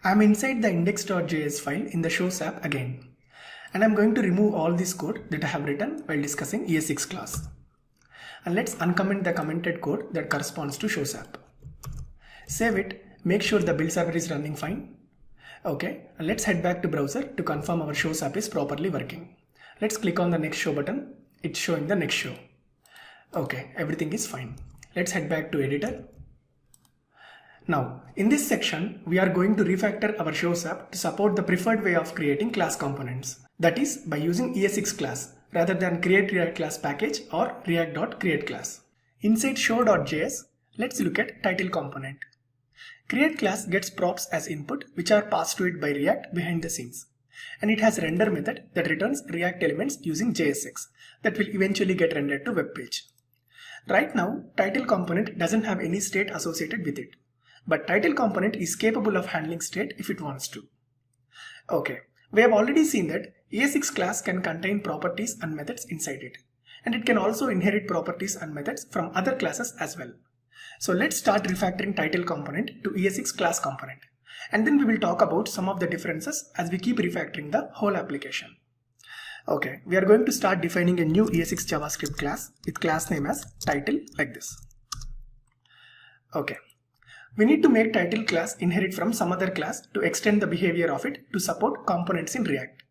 I'm inside the index.js file in the shows app again. And I'm going to remove all this code that I have written while discussing ES6 class. And let's uncomment the commented code that corresponds to shows app. Save it, make sure the build server is running fine. Okay, and let's head back to browser to confirm our shows app is properly working. Let's click on the next show button. It's showing the next show. Okay, everything is fine. Let's head back to editor. Now, in this section, we are going to refactor our shows app to support the preferred way of creating class components. That is by using ES6 class rather than create React class package or React.create class. Inside show.js, let's look at title component. Create class gets props as input which are passed to it by React behind the scenes. And it has render method that returns React elements using JSX that will eventually get rendered to web page. Right now, title component doesn't have any state associated with it. But title component is capable of handling state if it wants to. Okay, we have already seen that ES6 class can contain properties and methods inside it. And it can also inherit properties and methods from other classes as well. So let's start refactoring title component to ES6 class component. And then we will talk about some of the differences as we keep refactoring the whole application. Okay, we are going to start defining a new ES6 JavaScript class with class name as title like this. Okay. We need to make title class inherit from some other class to extend the behavior of it to support components in React.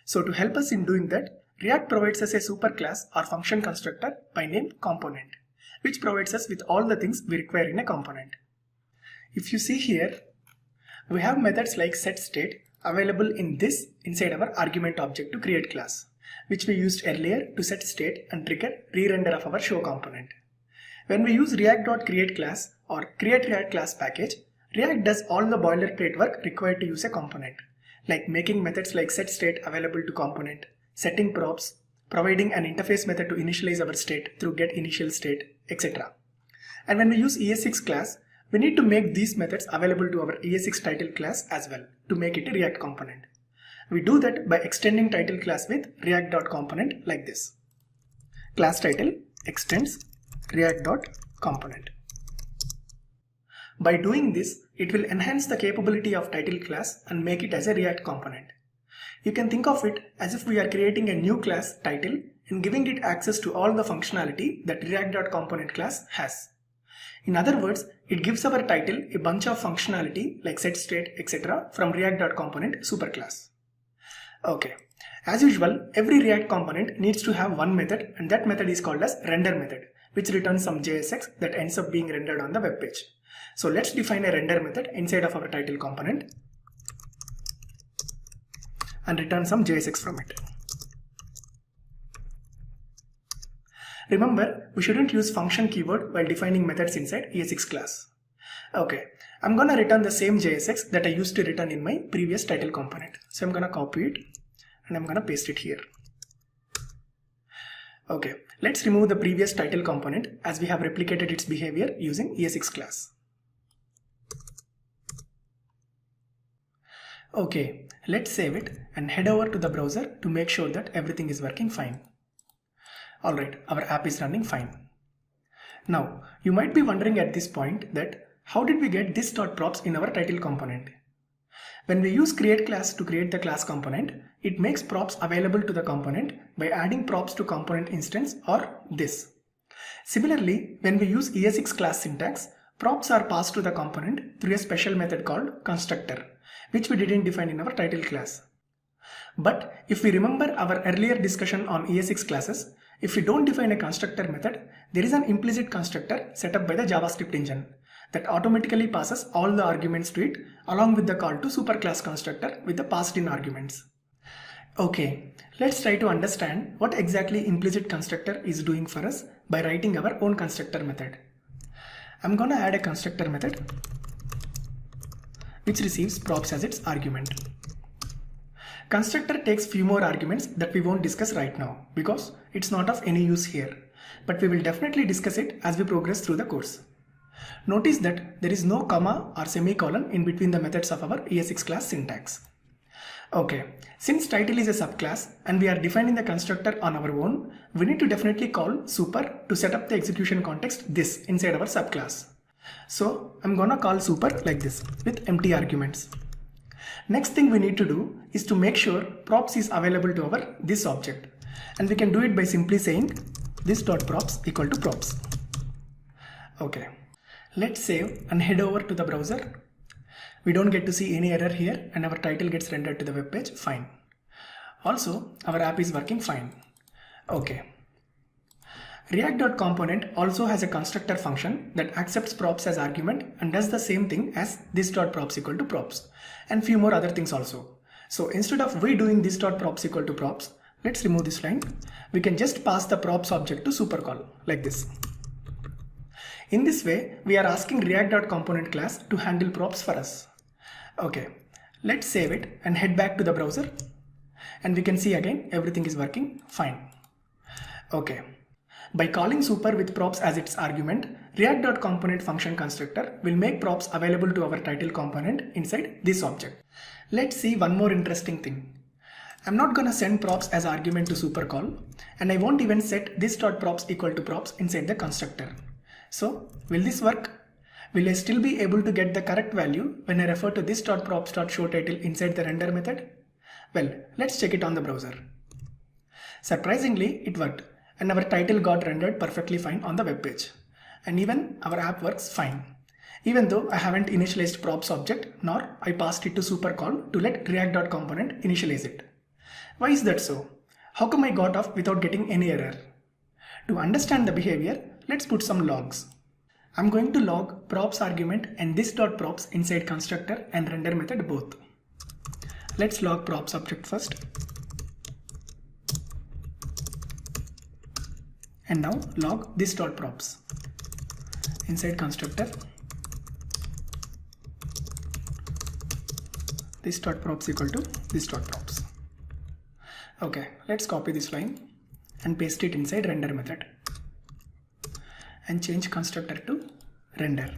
So to help us in doing that, React provides us a superclass or function constructor by name component, which provides us with all the things we require in a component. If you see here, we have methods like setState available in this inside our argument object to create class, which we used earlier to set state and trigger re-render of our show component. When we use React.create class or create React class package, React does all the boilerplate work required to use a component, like making methods like setState available to component, setting props, providing an interface method to initialize our state through getInitialState, etc. And when we use ES6 class, we need to make these methods available to our ES6 title class as well to make it a React component. We do that by extending title class with React.component like this. Class title extends React.component. By doing this, it will enhance the capability of title class and make it as a React component. You can think of it as if we are creating a new class title and giving it access to all the functionality that React.component class has. In other words, it gives our title a bunch of functionality like setState, etc. from React.component superclass. Okay. As usual, every React component needs to have one method, and that method is called as render method, which returns some JSX that ends up being rendered on the web page. So let's define a render method inside of our title component and return some JSX from it. Remember, we shouldn't use function keyword while defining methods inside ES6 class. Okay, I'm gonna return the same JSX that I used to return in my previous title component. So I'm gonna copy it and I'm gonna paste it here. Okay, let's remove the previous title component as we have replicated its behavior using ES6 class. Okay, let's save it and head over to the browser to make sure that everything is working fine. Alright, our app is running fine. Now, you might be wondering at this point that how did we get this .props in our title component? When we use create class to create the class component, it makes props available to the component by adding props to component instance or this. Similarly, when we use ES6 class syntax, props are passed to the component through a special method called constructor, which we didn't define in our title class. But if we remember our earlier discussion on ES6 classes, if we don't define a constructor method, there is an implicit constructor set up by the JavaScript engine that automatically passes all the arguments to it along with the call to superclass constructor with the passed in arguments. Okay, let's try to understand what exactly implicit constructor is doing for us by writing our own constructor method. I'm gonna add a constructor method which receives props as its argument. Constructor takes few more arguments that we won't discuss right now because it's not of any use here, but we will definitely discuss it as we progress through the course. Notice that there is no comma or semicolon in between the methods of our ES6 class syntax. Okay, since title is a subclass and we are defining the constructor on our own, we need to definitely call super to set up the execution context this inside our subclass. So I'm gonna call super like this with empty arguments. Next thing we need to do is to make sure props is available to our this object, and we can do it by simply saying this.props equal to props. Okay, let's save and head over to the browser. We don't get to see any error here and our title gets rendered to the web page. Fine. Also, our app is working fine. Okay. React.component also has a constructor function that accepts props as argument and does the same thing as this.props equal to props and few more other things also. So instead of we doing this.props equal to props, let's remove this line. We can just pass the props object to supercall like this. In this way, we are asking React.component class to handle props for us. Okay, let's save it and head back to the browser. And we can see again everything is working fine. Okay. By calling super with props as its argument, React.component function constructor will make props available to our title component inside this object. Let's see one more interesting thing. I'm not gonna send props as argument to supercall, and I won't even set this.props equal to props inside the constructor. So will this work? Will I still be able to get the correct value when I refer to this.props.showTitle inside the render method? Well, let's check it on the browser. Surprisingly, it worked, and our title got rendered perfectly fine on the web page. And even our app works fine. Even though I haven't initialized props object, nor I passed it to supercall to let React.component initialize it. Why is that so? How come I got off without getting any error? To understand the behavior, let's put some logs. I'm going to log props argument and this.props inside constructor and render method both. Let's log props object first. And now log this.props inside constructor. This.props equal to this.props. Okay, let's copy this line and paste it inside render method and change constructor to render.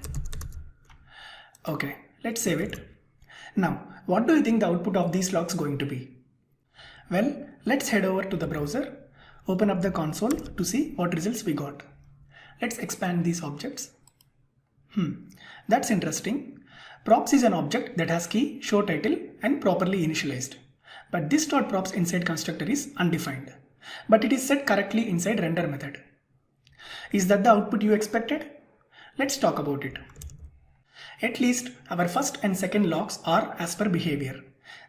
Okay, let's save it. Now, what do you think the output of these logs going to be? Well, let's head over to the browser, open up the console to see what results we got. Let's expand these objects. That's interesting. Props is an object that has key, show title and properly initialized. But this.props inside constructor is undefined. But it is set correctly inside render method. Is that the output you expected? Let's talk about it. At least our first and second logs are as per behavior.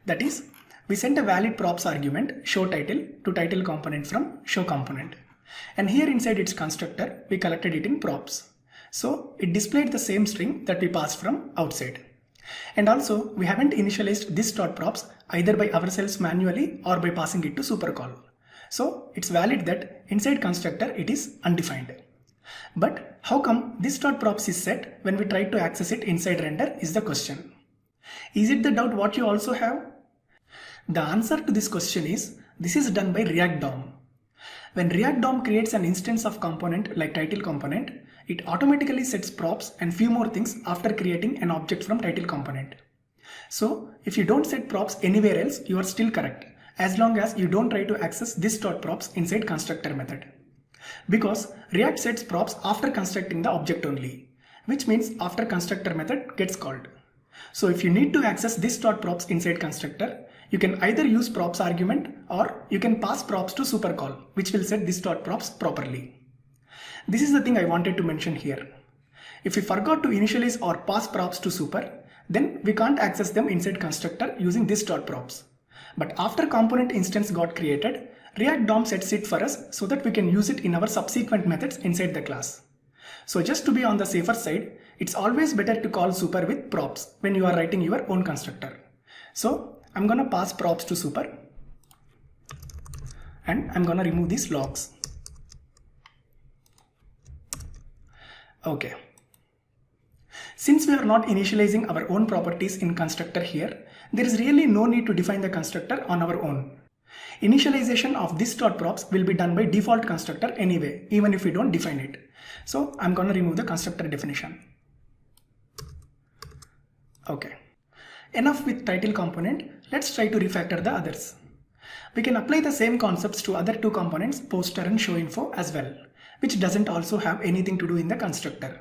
That is, we sent a valid props argument show title to title component from show component. And here inside its constructor, we collected it in props. So it displayed the same string that we passed from outside. And also we haven't initialized this.props either by ourselves manually or by passing it to supercall. So it's valid that inside constructor it is undefined. But how come this.props is set when we try to access it inside render is the question. Is it the doubt what you also have? The answer to this question is this is done by React DOM. When React DOM creates an instance of component like title component, it automatically sets props and few more things after creating an object from title component. So if you don't set props anywhere else, you are still correct, as long as you don't try to access this.props inside constructor method. Because React sets props after constructing the object only, which means after constructor method gets called. So if you need to access this.props inside constructor, you can either use props argument or you can pass props to supercall, which will set this.props properly. This is the thing I wanted to mention here. If we forgot to initialize or pass props to super, then we can't access them inside constructor using this.props. But after component instance got created, React DOM sets it for us so that we can use it in our subsequent methods inside the class. So just to be on the safer side, it's always better to call super with props when you are writing your own constructor. So I'm gonna pass props to super and I'm gonna remove these logs. Okay. Since we are not initializing our own properties in constructor here, there is really no need to define the constructor on our own. Initialization of this.props will be done by default constructor anyway, even if we don't define it. So I'm gonna remove the constructor definition. Okay. Enough with title component, let's try to refactor the others. We can apply the same concepts to other two components, poster and show info as well, which doesn't also have anything to do in the constructor.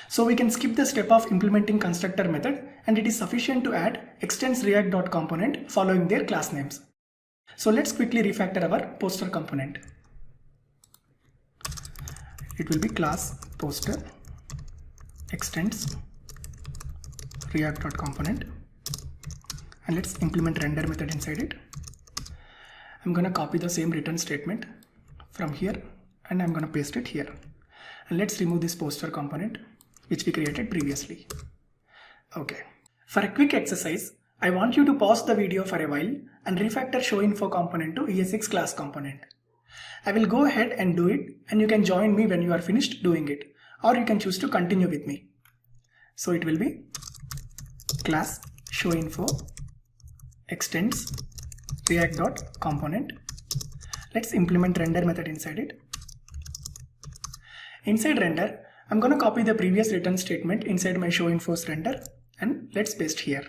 So we can skip the step of implementing constructor method, and it is sufficient to add extends react.component following their class names. So let's quickly refactor our poster component. It will be class poster extends react.component, and let's implement render method inside it. I'm gonna copy the same return statement from here and I'm gonna paste it here. And let's remove this poster component which we created previously. Okay. For a quick exercise, I want you to pause the video for a while and refactor showInfo component to ES6 class component. I will go ahead and do it, and you can join me when you are finished doing it, or you can choose to continue with me. So it will be class showInfo extends react.component. Let's implement render method inside it. Inside render, I'm going to copy the previous return statement inside my showInfo's render, and let's paste here.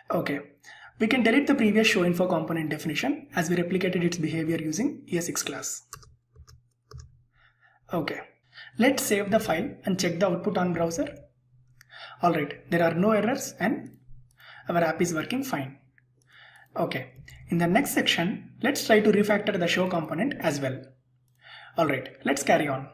Okay, we can delete the previous showInfo component definition as we replicated its behavior using ES6 class. Okay, let's save the file and check the output on browser. Alright, there are no errors and our app is working fine. Okay, in the next section, let's try to refactor the show component as well. Alright, let's carry on.